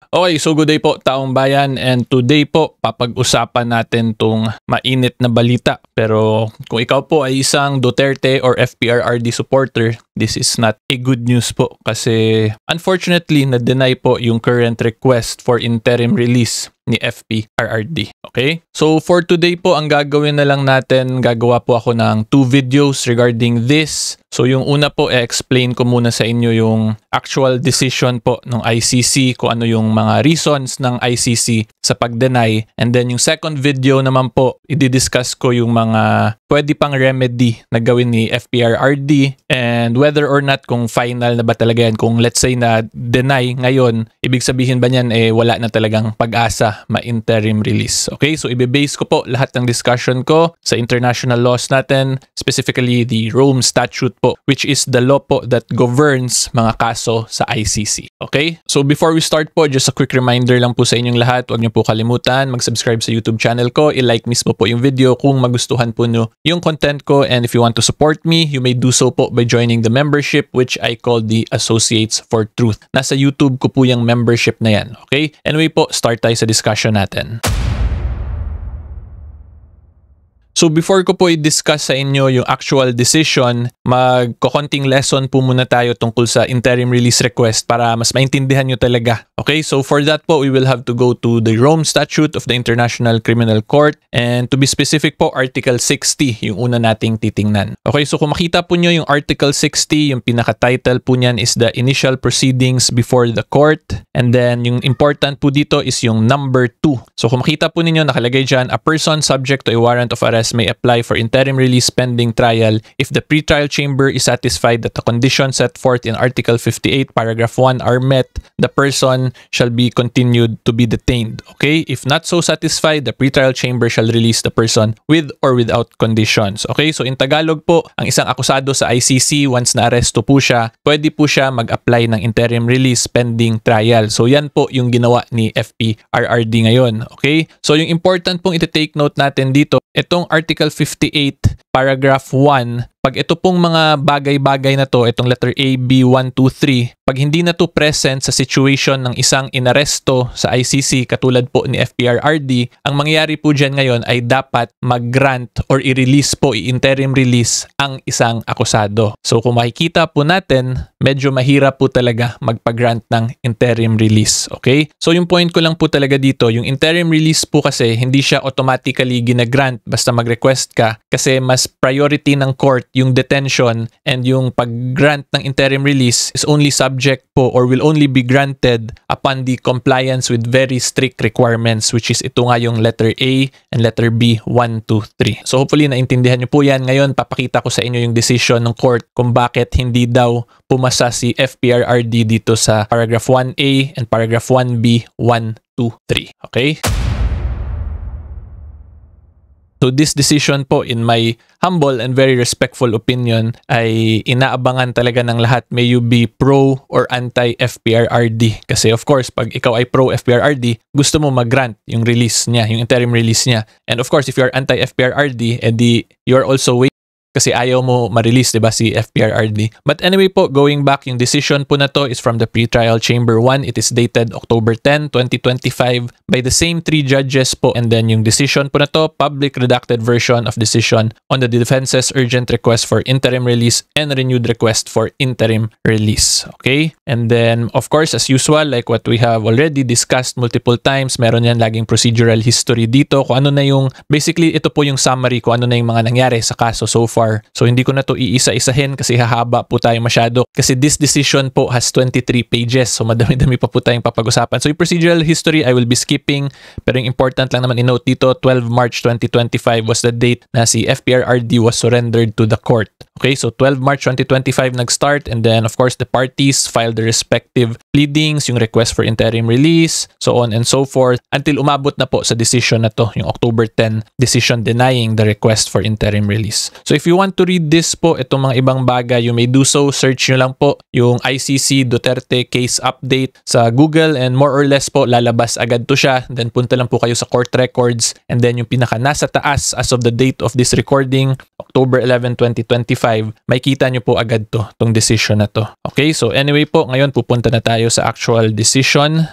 Okay, so good day po taong bayan, and today po papag-usapan natin tong mainit na balita. Pero kung ikaw po ay isang Duterte or FPRRD supporter, this is not a good news po kasi unfortunately na-deny po yung current request for interim release ni FPRRD. Okay? So for today po, ang gagawin na lang natin, gagawa po ako ng 2 videos regarding this. So yung una po, explain ko muna sa inyo yung actual decision po ng ICC, kung ano yung mga reasons ng ICC sa pag-deny. And then yung second video naman po, i-discuss ko yung mga pwede pang remedy na gawin ni FPRRD and whether or not kung final na ba talaga yan. Kung let's say na deny ngayon, ibig sabihin ba niyan wala na talagang pag-asa ma-interim release. Okay, so ibe-base ko po lahat ng discussion ko sa international laws natin, specifically the Rome Statute po, which is the law po that governs mga kaso sa ICC. Okay, so before we start po, just a quick reminder lang po sa inyong lahat, huwag niyo po kalimutan mag-subscribe sa YouTube channel ko, i-like mismo po yung video kung magustuhan po nyo yung content ko, and if you want to support me, you may do so po by joining the membership, which I call the Associates for Truth. Nasa YouTube ko po yung membership na yan. Okay, anyway po, start tayo sa discussion natin. So before ko po i-discuss sa inyo yung actual decision, magkokonting lesson po muna tayo tungkol sa interim release request para mas maintindihan nyo talaga. Okay, so for that po, we will have to go to the Rome Statute of the International Criminal Court, and to be specific po, Article 60 yung una nating titingnan. Okay, so kung makita po nyo yung Article 60, yung pinaka-title po niyan is the initial proceedings before the court, and then yung important po dito is yung number 2. So kung makita po ninyo, nakalagay dyan, a person subject to a warrant of arrest may apply for interim release pending trial if the pretrial chamber is satisfied that the conditions set forth in Article 58, Paragraph 1 are met, the person shall be continued to be detained. Okay? If not so satisfied, the pretrial chamber shall release the person with or without conditions. Okay? So in Tagalog po, ang isang akusado sa ICC, once na aresto po siya, pwede po siya mag-apply ng interim release pending trial. So yan po yung ginawa ni FPRRD ngayon. Okay? So yung important pong iti-take note natin dito, itong Article 58, Paragraph 1, pag ito pong mga bagay-bagay na to, itong letter A, B, 1, 2, 3, pag hindi na to present sa situation ng isang inaresto sa ICC katulad po ni FPRRD, ang mangyayari po dyan ngayon ay dapat mag-grant or i-release po, i-interim release ang isang akusado. So kung makikita po natin, medyo mahirap po talaga magpa-grant ng interim release. Okay? So yung point ko lang po talaga dito, yung interim release po kasi hindi siya automatically ginagrant basta mag-request ka, kasi mas priority ng court yung detention, and yung pag-grant ng interim release is only subject po or will only be granted upon the compliance with very strict requirements, which is ito nga yung letter A and letter B, 1, 2, 3. So hopefully naintindihan nyo po yan. Ngayon papakita ko sa inyo yung decision ng court kung bakit hindi daw pumasa si FPRRD dito sa paragraph 1A and paragraph 1B, 1, 2, 3. Okay? So this decision po, in my humble and very respectful opinion, ay inaabangan talaga ng lahat. May you be pro or anti-FPRRD. Kasi of course, pag ikaw ay pro-FPRRD, gusto mo mag-grant yung release niya, yung interim release niya. And of course, if you're anti-FPRRD, edi you're also waiting kasi ayaw mo ma-release, diba, si FPRRD. But anyway po, going back, yung decision po na to is from the pretrial chamber 1. It is dated October 10, 2025 by the same 3 judges po. And then yung decision po na to, public redacted version of decision on the defense's urgent request for interim release and renewed request for interim release. Okay? And then, of course, as usual, like what we have already discussed multiple times, meron yan laging procedural history dito. Kung ano na yung, basically, ito po yung summary kung ano na yung mga nangyari sa kaso so far. So hindi ko na to iisa-isahin kasi hahaba po tayo masyado. Kasi this decision po has 23 pages. So madami-dami pa po tayong papag-usapan. So yung procedural history I will be skipping. Pero yung important lang naman i-note dito, 12 March 2025 was the date na si FPRRD was surrendered to the court. Okay, so 12 March 2025 nag-start, and then of course the parties filed the respective pleadings, yung request for interim release, so on and so forth, until umabot na po sa decision na to, yung October 10 decision denying the request for interim release. So if you want to read this po, itong mga ibang bagay, you may do so. Search nyo lang po yung ICC Duterte case update sa Google, and more or less po lalabas agad to siya. Then punta lang po kayo sa court records, and then yung pinaka nasa taas as of the date of this recording, October 11, 2025, may kita nyo po agad to, tong decision na to. Okay, so anyway po, ngayon pupunta na tayo sa actual decision.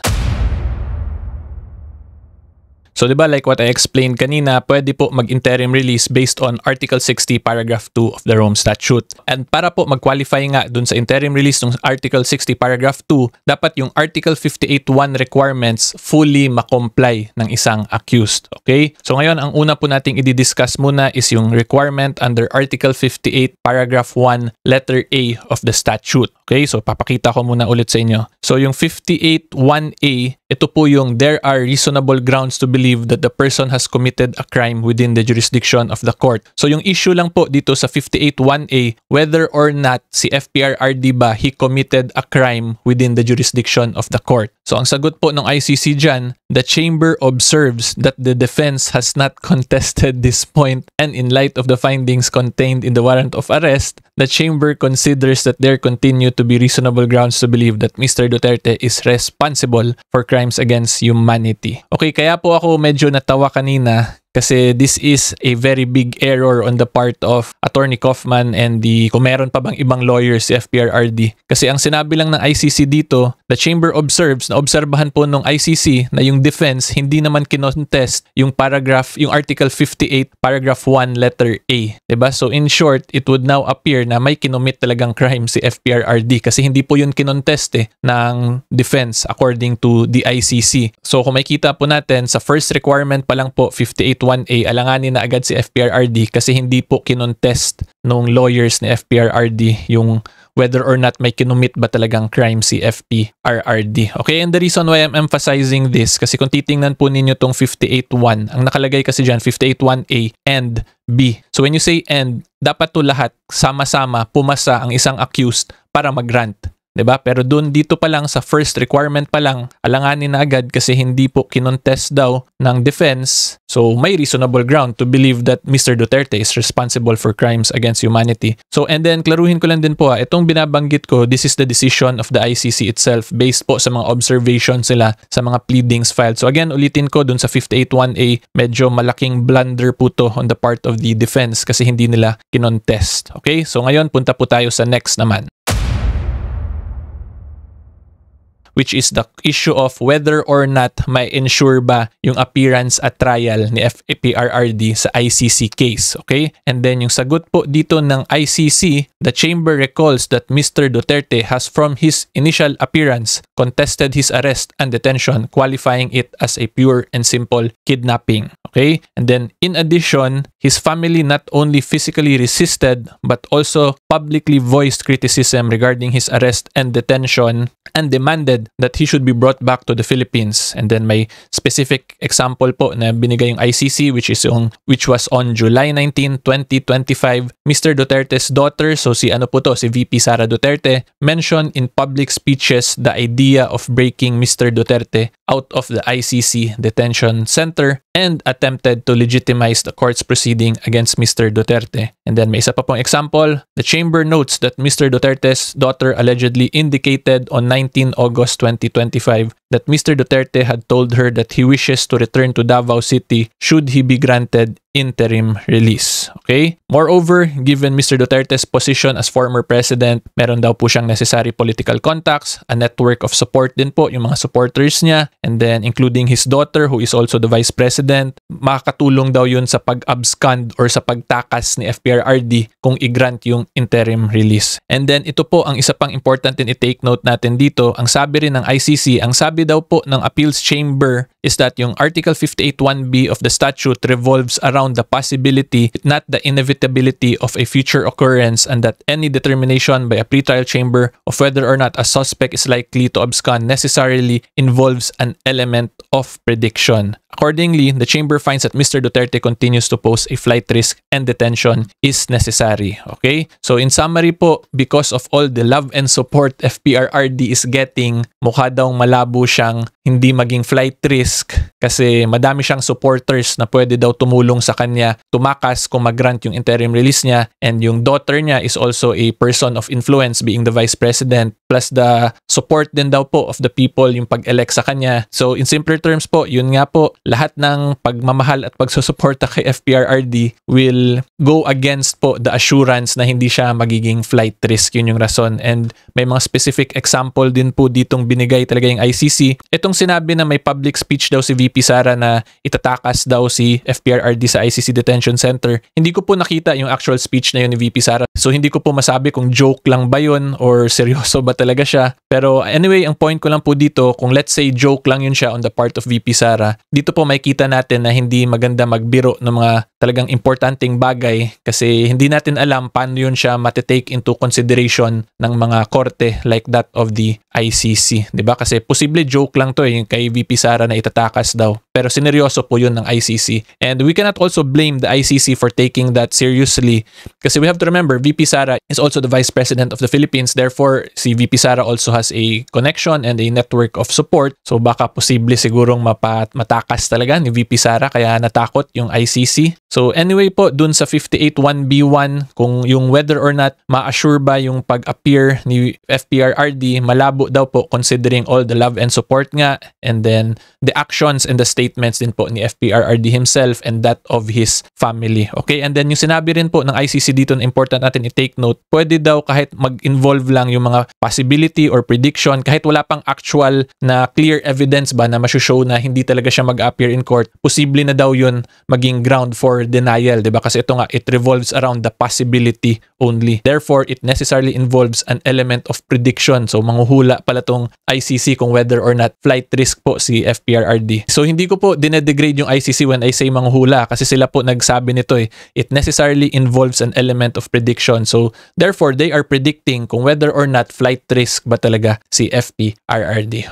So 'di ba like what I explained kanina, pwede po mag-interim release based on Article 60 paragraph 2 of the Rome Statute. And para po mag-qualify nga dun sa interim release ng Article 60 paragraph 2, dapat yung Article 58.1 requirements fully makomply ng isang accused. Okay? So ngayon, ang una po nating i-discuss muna is yung requirement under Article 58 paragraph 1 letter A of the statute. Okay? So papakita ko muna ulit sa inyo. So yung 58.1A, ito po yung there are reasonable grounds to believe that the person has committed a crime within the jurisdiction of the court. So yung issue lang po dito sa 58.1A, whether or not si FPRRD ba he committed a crime within the jurisdiction of the court. So ang sagot po ng ICC dyan, the chamber observes that the defense has not contested this point, and in light of the findings contained in the warrant of arrest, the chamber considers that there continue to be reasonable grounds to believe that Mr. Duterte is responsible for crimes against humanity. Okay, kaya po ako medyo natawa kanina kasi this is a very big error on the part of Attorney Kaufman and kung meron pa bang ibang lawyers si FPRRD. Kasi ang sinabi lang ng ICC dito, the chamber observes, na obserbahan po ng ICC na yung defense hindi naman kinontest yung paragraph, yung Article 58 paragraph 1 letter A. Diba? So in short, it would now appear na may kinomit talagang crime si FPRRD kasi hindi po yun kinontest ng defense according to the ICC. So kung makita po natin, sa first requirement pa lang po, 58.1A, alanganin na agad si FPRRD kasi hindi po kinontest nung lawyers ni FPRRD yung whether or not may kinumit ba talagang crime si FPRRD. Okay, and the reason why I'm emphasizing this, kasi kung titingnan po ninyo tong 58.1, ang nakalagay kasi dyan, 58.1A and B. So when you say and, dapat to lahat sama-sama pumasa ang isang accused para mag-grant. 'Di ba? Pero dito pa lang sa first requirement pa lang, alanganin na agad kasi hindi po kinontest daw ng defense. So may reasonable ground to believe that Mr. Duterte is responsible for crimes against humanity. So and then klaruhin ko lang din po, itong binabanggit ko, this is the decision of the ICC itself based po sa mga observations nila sa mga pleadings filed. So again, ulitin ko dun sa 58.1A, medyo malaking blunder po to on the part of the defense kasi hindi nila kinontest. Okay? So ngayon, punta po tayo sa next naman, which is the issue of whether or not may ensure ba yung appearance at trial ni FPRRD sa ICC case. Okay? And then yung sagot po dito ng ICC, the chamber recalls that Mr. Duterte has from his initial appearance contested his arrest and detention, qualifying it as a pure and simple kidnapping. Okay? And then in addition, his family not only physically resisted but also publicly voiced criticism regarding his arrest and detention and demanded that he should be brought back to the Philippines. And then may specific example po na binigay yung ICC which was on July 19, 2025. Mr. Duterte's daughter, so si VP Sara Duterte, mentioned in public speeches the idea of breaking Mr. Duterte out of the ICC detention center and attempted to legitimize the court's proceeding against Mr. Duterte. And then may isa pa pong example, the chamber notes that Mr. Duterte's daughter allegedly indicated on 19 August 2025 that Mr. Duterte had told her that he wishes to return to Davao City should he be granted interim release. Okay? Moreover, given Mr. Duterte's position as former president, meron daw po siyang necessary political contacts, a network of support din po, yung mga supporters niya, and then including his daughter who is also the vice president, makakatulong daw yun sa pag-abscond or sa pagtakas ni FPRRD kung i-grant yung interim release. And then ito po ang isa pang important din i-take note natin dito, ang sabi rin ng ICC, ang sabi daw po ng appeals chamber is that yung Article 58.1b of the statute revolves around the possibility, not the inevitability of a future occurrence, and that any determination by a pretrial chamber of whether or not a suspect is likely to abscond necessarily involves an element of prediction. Accordingly, the chamber finds that Mr. Duterte continues to pose a flight risk and detention is necessary. Okay? So in summary po, because of all the love and support FPRRD is getting, mukha daw malabo siyang hindi maging flight risk kasi madami siyang supporters na pwede daw tumulong sa kanya tumakas kung mag-grant yung interim release niya, and yung daughter niya is also a person of influence being the vice president, plus the support din daw po of the people yung pag-elect sa kanya. So in simpler terms po, yun nga po, lahat ng pagmamahal at pagsusuporta kay FPRRD will go against po the assurance na hindi siya magiging flight risk. Yun yung rason. And may mga specific example din po ditong binigay talaga yung ICC. Itong sinabi na may public speech daw si VP Sara na itatakas daw si FPRRD sa ICC Detention Center, hindi ko po nakita yung actual speech na yun ni VP Sara. So hindi ko po masabi kung joke lang ba yun or seryoso ba talaga siya. Pero anyway, ang point ko lang po dito, kung let's say joke lang yun siya on the part of VP Sara, dito po makikita natin na hindi maganda magbiro ng mga talagang importanteng bagay kasi hindi natin alam paano yun siya matitake into consideration ng mga korte like that of the ICC. Diba? Kasi posible joke lang to kay VP Sara na itatakas daw. Pero sineryoso po yun ng ICC. And we cannot also blame the ICC for taking that seriously kasi we have to remember VP Sara is also the Vice President of the Philippines. Therefore, si VP Sara also has a connection and a network of support. So baka posible sigurong matakas talaga ni VP Sara kaya natakot yung ICC. So anyway po, dun sa 581B1, kung yung whether or not ma-assure ba yung pag-appear ni FPRRD, malabo daw po considering all the love and support nga and then the actions and the statements din po ni FPRRD himself and that of his family. Okay, and then yung sinabi rin po ng ICC dito na important natin i-take note, pwede daw kahit mag-involve lang yung mga possibility or prediction, kahit wala pang actual na clear evidence ba na masushow na hindi talaga siya mag-appear in court, posible na daw yun maging ground for denial, diba? Kasi ito nga, it revolves around the possibility only. Therefore, it necessarily involves an element of prediction. So, manghuhula pala tong ICC kung whether or not flight risk po si FPRRD. So, hindi ko po dinedegrade yung ICC when I say manghuhula kasi sila po nagsabi nito It necessarily involves an element of prediction. So, therefore, they are predicting kung whether or not flight risk ba talaga si FPRRD.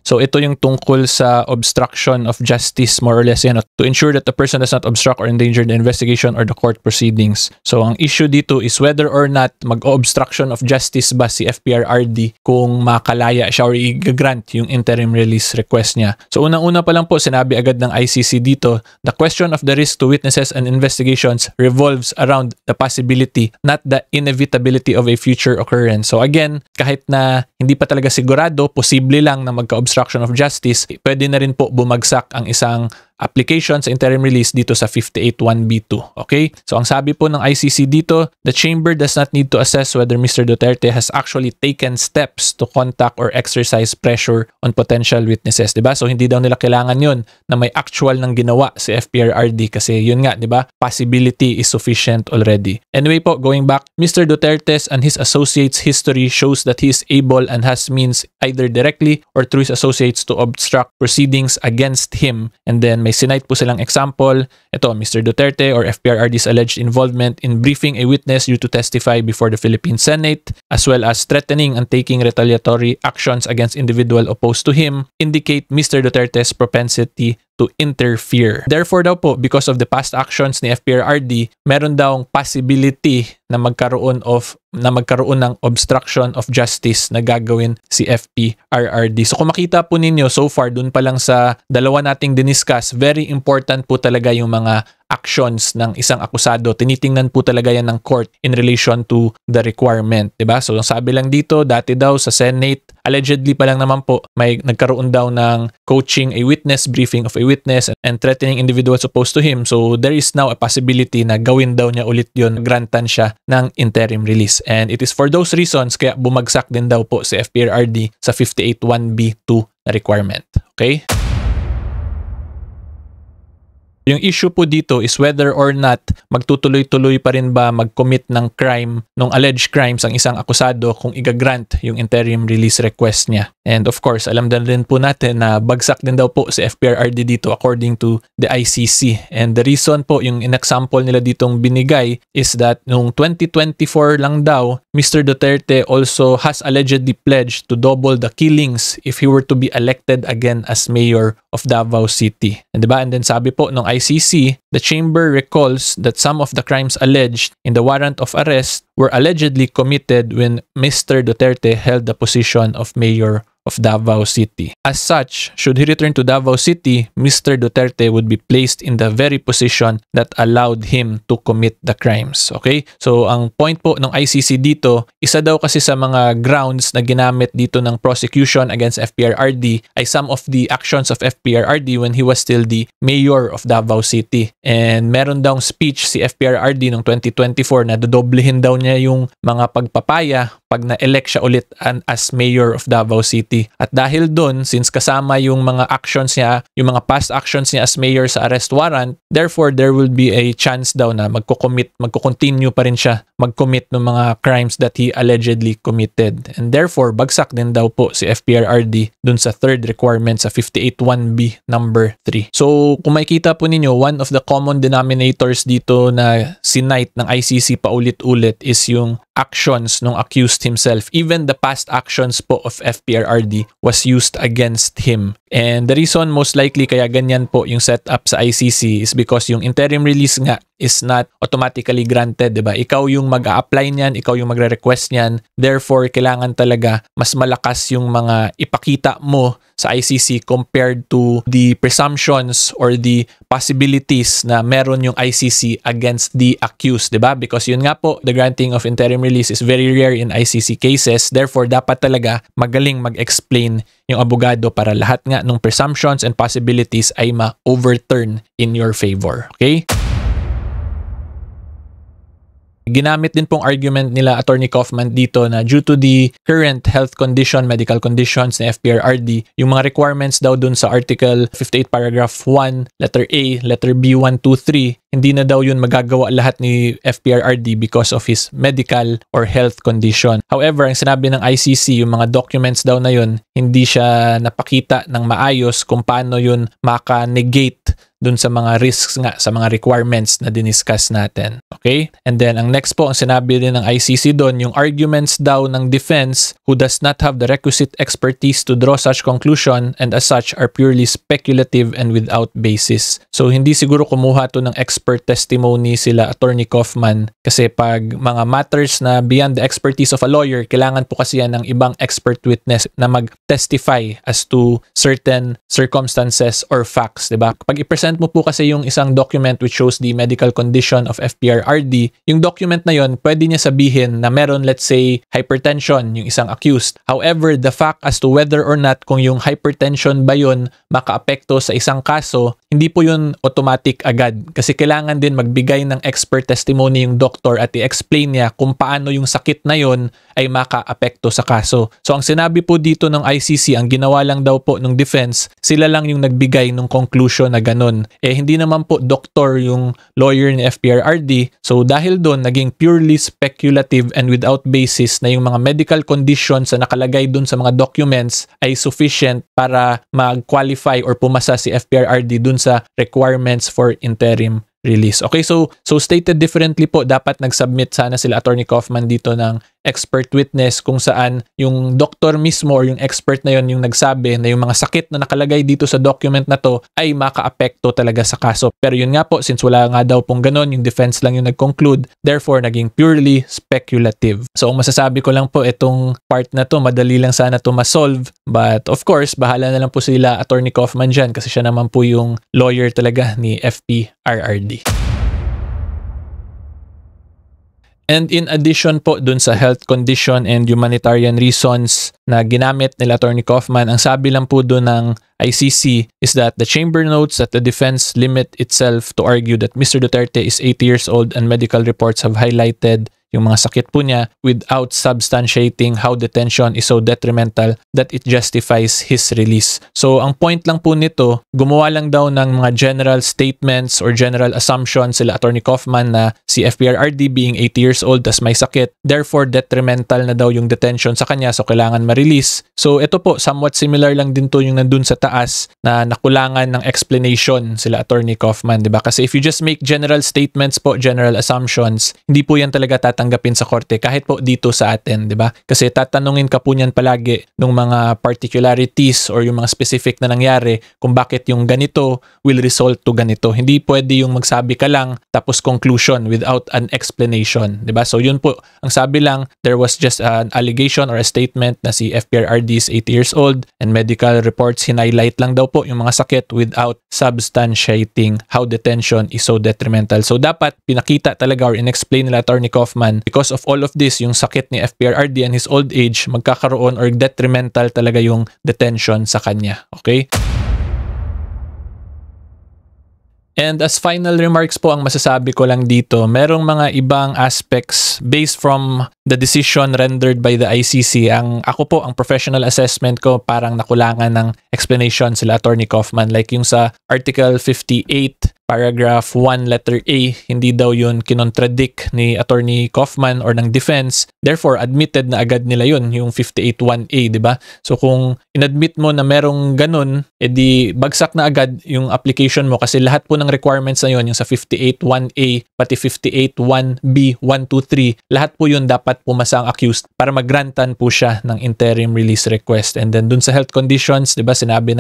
So ito yung tungkol sa obstruction of justice, more or less yan, to ensure that the person does not obstruct or endanger the investigation or the court proceedings. So ang issue dito is whether or not mag-obstruction of justice ba si FPRRD kung makalaya siya or i-grant yung interim release request niya. So unang-una pa lang po, sinabi agad ng ICC dito, the question of the risk to witnesses and investigations revolves around the possibility, not the inevitability of a future occurrence. So again, kahit na hindi pa talaga sigurado, posible lang na obstruction of justice, pwede na rin po bumagsak ang isang application sa interim release dito sa 581B2. Okay? So ang sabi po ng ICC dito, the chamber does not need to assess whether Mr. Duterte has actually taken steps to contact or exercise pressure on potential witnesses. Diba? So hindi daw nila kailangan yun na may actual ng ginawa si FPRRD kasi yun nga, diba? Possibility is sufficient already. Anyway po, going back, Mr. Duterte's and his associates' history shows that he is able and has means either directly or through his associates to obstruct proceedings against him. And then may sinite po silang example. Ito, Mr. Duterte or FPRRD's alleged involvement in briefing a witness due to testify before the Philippine Senate, as well as threatening and taking retaliatory actions against individual opposed to him, indicate Mr. Duterte's propensity to interfere. Therefore daw po, because of the past actions ni FPRRD, meron daw possibility na magkaroon ng obstruction of justice na gagawin si FPRRD. So kung makita po ninyo so far dun pa lang sa dalawa nating diniscuss, very important po talaga yung mga actions ng isang akusado. Tinitingnan po talaga yan ng court in relation to the requirement, diba? So sabi lang dito, dati daw sa Senate, allegedly pa lang naman po, may nagkaroon daw ng coaching a witness, briefing of a witness, and threatening individuals opposed to him. So there is now a possibility na gawin daw niya ulit yun, grantan siya ng interim release. And it is for those reasons kaya bumagsak din daw po si FPRRD sa 581B2 na requirement. Okay? Yung issue po dito is whether or not magtutuloy-tuloy pa rin ba mag-commit ng crime, nung alleged crimes ang isang akusado kung i-grant yung interim release request niya. And of course, alam din rin po natin na bagsak din daw po si FPRRD dito according to the ICC. And the reason po, yung in-example nila ditong binigay is that nung 2024 lang daw, Mr. Duterte also has allegedly pledged to double the killings if he were to be elected again as mayor of Davao City. And diba? And then sabi po nung ICC, the chamber recalls that some of the crimes alleged in the warrant of arrest were allegedly committed when Mr. Duterte held the position of mayor of Davao City. As such, should he return to Davao City, Mr. Duterte would be placed in the very position that allowed him to commit the crimes. Okay? So, ang point po ng ICC dito, isa daw kasi sa mga grounds na ginamit dito ng prosecution against FPRRD ay some of the actions of FPRRD when he was still the mayor of Davao City. And meron daw speech si FPRRD noong 2024 na dodoblehin daw niya yung mga pagpapaya pag na-elect siya ulit as mayor of Davao City. At dahil doon, since kasama yung mga actions niya, yung mga past actions niya as mayor sa arrest warrant, therefore there will be a chance daw na magko-continue pa rin siya mag-commit ng mga crimes that he allegedly committed. And therefore, bagsak din daw po si FPRRD dun sa third requirement sa 581B number 3. So, kung makikita po ninyo, one of the common denominators dito na sinight ng ICC paulit-ulit is yung actions ng accused himself. Even the past actions po of FPRRD was used against him. And the reason most likely kaya ganyan po yung setup sa ICC is because yung interim release nga is not automatically granted, diba? Ikaw yung mag-a-apply niyan, ikaw yung magre-request niyan. Therefore, kailangan talaga mas malakas yung mga ipakita mo sa ICC compared to the presumptions or the possibilities na meron yung ICC against the accused, diba? Because yun nga po, the granting of interim release is very rare in ICC cases. Therefore, dapat talaga magaling mag-explain yung abogado para lahat nga ng presumptions and possibilities ay ma-overturn in your favor. Okay? Ginamit din pong argument nila Attorney Kaufman dito na due to the current health condition, medical conditions ni FPRRD, yung mga requirements daw dun sa Article 58 Paragraph 1, letter A, letter B, 1, 2, 3, hindi na daw yun magagawa lahat ni FPRRD because of his medical or health condition. However, ang sinabi ng ICC, yung mga documents daw na yun, hindi siya napakita ng maayos kung paano yun maka-negate dun sa mga risks nga, sa mga requirements na diniscuss natin. Okay? And then, ang next po, ang sinabi din ng ICC doon, yung arguments daw ng defense who does not have the requisite expertise to draw such conclusion and as such are purely speculative and without basis. So, hindi siguro kumuha to ng expert testimony sila Attorney Kaufman kasi pag mga matters na beyond the expertise of a lawyer, kailangan po kasi yan ng ibang expert witness na mag-testify as to certain circumstances or facts, diba? Pag i-present mo po kasi yung isang document which shows the medical condition of FPRRD, yung document na yon pwede niya sabihin na meron, let's say, hypertension yung isang accused. However, the fact as to whether or not kung yung hypertension ba yun makaapekto sa isang kaso, hindi po yun automatic agad. Kasi kailangan din magbigay ng expert testimony yung doktor at i-explain niya kung paano yung sakit na yon ay makaapekto sa kaso. So, ang sinabi po dito ng ICC, ang ginawa lang daw po ng defense, sila lang yung nagbigay ng conclusion na ganun. Hindi naman po doktor yung lawyer ni FPRRD. So, dahil doon, naging purely speculative and without basis na yung mga medical conditions na nakalagay doon sa mga documents ay sufficient para mag-qualify or pumasa si FPRRD doon sa requirements for interim release. Okay, so stated differently po, dapat nag-submit sana sila Attorney Kaufman dito ng expert witness kung saan yung doktor mismo or yung expert na yon yung nagsabi na yung mga sakit na nakalagay dito sa document na to ay makaapekto talaga sa kaso. Pero yun nga po, since wala nga daw pong ganun, yung defense lang yung nag-conclude, therefore naging purely speculative. So ang masasabi ko lang po, itong part na to, madali lang sana to ma-solve, but of course, bahala na lang po sila Attorney Kaufman dyan kasi siya naman po yung lawyer talaga ni FPRRD. And in addition po dun sa health condition and humanitarian reasons na ginamit nila Attorney Kaufman, ang sabi lang po dun ng ICC is that the chamber notes that the defense limit itself to argue that Mr. Duterte is 80 years old and medical reports have highlighted yung mga sakit po niya without substantiating how detention is so detrimental that it justifies his release. So, ang point lang po nito, gumawa lang daw ng mga general statements or general assumptions sila Attorney Kaufman na si FPRRD being 80 years old tas may sakit, therefore detrimental na daw yung detention sa kanya, so kailangan ma-release. So, ito po, somewhat similar lang din to yung nandun sa taas na nakulangan ng explanation sila Attorney Kaufman, diba? Kasi if you just make general statements po, general assumptions, hindi po yan talaga tatanggapin sa korte kahit po dito sa atin, 'di ba? Kasi tatanungin ka po niyan palagi ng mga particularities or yung mga specific na nangyari kung bakit yung ganito will result to ganito. Hindi pwede yung magsabi ka lang tapos conclusion without an explanation, 'di ba? So yun po, ang sabi lang, there was just an allegation or a statement na si FPRRD is 80 years old and medical reports highlight lang daw po yung mga sakit without substantiating how detention is so detrimental. So dapat pinakita talaga or inexplain nila Attorney Kaufman, because of all of this, yung sakit ni FPRRD and his old age, magkakaroon or detrimental talaga yung detention sa kanya. Okay? And as final remarks po, ang masasabi ko lang dito, merong mga ibang aspects based from the decision rendered by the ICC. Ang professional assessment ko, parang nakulangan ng explanation sila Attorney Kaufman. Like yung sa Article 58, Paragraph 1, letter A, hindi daw yun kinontradict ni Attorney Kaufman or ng defense. Therefore, admitted na agad nila yun, yung 58.1A, di ba? So kung inadmit mo na merong ganun, edi bagsak na agad yung application mo kasi lahat po ng requirements na yun, yung sa 58.1A, pati 58.1B, 1, 2, 3, lahat po yun dapat pumasa ang accused para magrantan po siya ng interim release request. And then dun sa health conditions, di ba, sinabi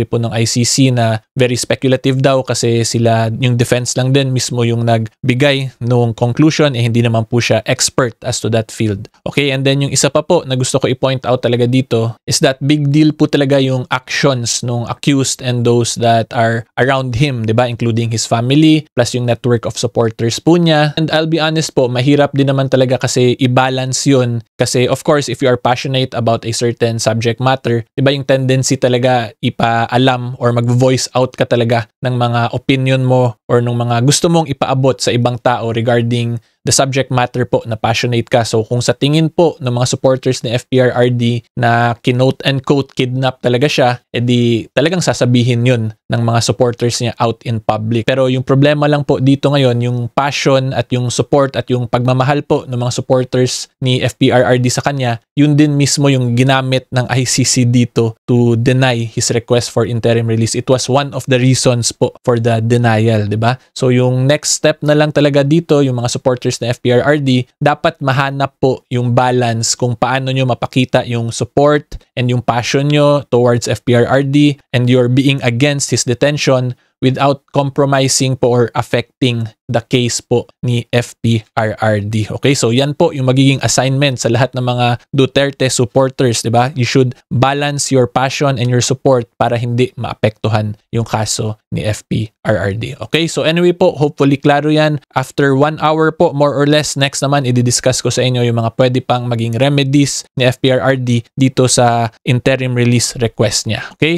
po ng ICC na very speculative daw kasi sila, yung defense lang din mismo yung nagbigay nung conclusion, hindi naman po siya expert as to that field. Okay, and then yung isa pa po na gusto ko i-point out talaga dito is that big deal po talaga yung actions nung accused and those that are around him, di ba, including his family, plus yung network of supporters po niya. And I'll be honest po, mahirap din naman talaga kasi i-balance yun. Kasi of course, if you are passionate about a certain subject matter, di ba yung tendency talaga ipaalam or mag-voice out ka talaga ng mga opinion mo or ng mga gusto mong ipaabot sa ibang tao regarding the subject matter po na passionate ka. So kung sa tingin po ng mga supporters ni FPRRD na kinote and quote kidnap talaga siya, edi talagang sasabihin yun ng mga supporters niya out in public. Pero yung problema lang po dito ngayon, yung passion at yung support at yung pagmamahal po ng mga supporters ni FPRRD sa kanya, yun din mismo yung ginamit ng ICC dito to deny his request for interim release. It was one of the reasons po for the denial, di ba? So yung next step na lang talaga dito, yung mga supporters na FPRRD, dapat mahanap po yung balance kung paano nyo mapakita yung support and yung passion nyo towards FPRRD and your being against his detention without compromising po or affecting the case po ni FPRRD. Okay, so yan po yung magiging assignment sa lahat ng mga Duterte supporters, di ba? You should balance your passion and your support para hindi maapektuhan yung kaso ni FPRRD. Okay, so anyway po, hopefully klaro yan. After 1 hour po, more or less, next naman, i-discuss ko sa inyo yung mga pwede pang maging remedies ni FPRRD dito sa interim release request niya. Okay,